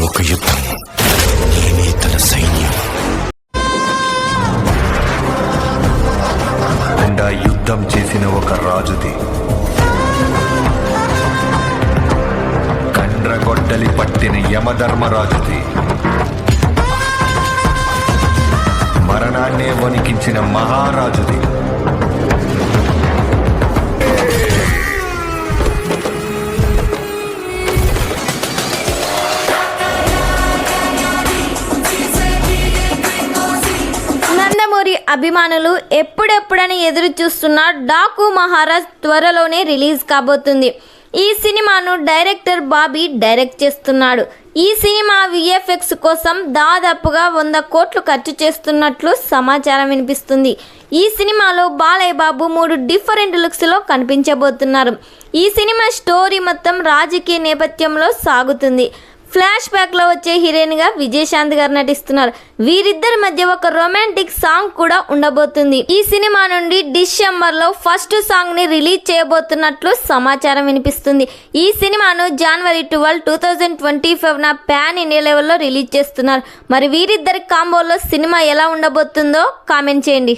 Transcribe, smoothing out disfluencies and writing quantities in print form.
ఒక యుద్ధం, నేనే తన సైన్యం. యుద్ధం చేసిన ఒక రాజుది, కండ్రగొడ్డలి పట్టిన యమధర్మరాజుది, మరణాన్నే వణికించిన మహారాజుది. నందమూరి అభిమానులు ఎప్పుడెప్పుడని ఎదురు చూస్తున్న డాకు మహారాజ్ త్వరలోనే రిలీజ్ కాబోతుంది. ఈ సినిమాను డైరెక్టర్ బాబీ డైరెక్ట్ చేస్తున్నాడు. ఈ సినిమా విఎఫ్ఎక్స్ కోసం దాదాపుగా 100 కోట్లు ఖర్చు చేస్తున్నట్లు సమాచారం వినిపిస్తుంది. ఈ సినిమాలో బాలయ్య బాబు 3 డిఫరెంట్ లుక్స్లో కనిపించబోతున్నారు. ఈ సినిమా స్టోరీ మొత్తం రాజకీయ నేపథ్యంలో సాగుతుంది. ఫ్లాష్ బ్యాక్లో వచ్చే హీరోయిన్గా విజయశాంతి గారు నటిస్తున్నారు. వీరిద్దరి మధ్య ఒక రొమాంటిక్ సాంగ్ కూడా ఉండబోతుంది. ఈ సినిమా నుండి డిసెంబర్లో ఫస్ట్ సాంగ్ని రిలీజ్ చేయబోతున్నట్లు సమాచారం వినిపిస్తుంది. ఈ సినిమాను జనవరి 12, 2025 పాన్ ఇండియా లెవెల్లో రిలీజ్ చేస్తున్నారు. మరి వీరిద్దరి కాంబోలో సినిమా ఎలా ఉండబోతుందో కామెంట్ చేయండి.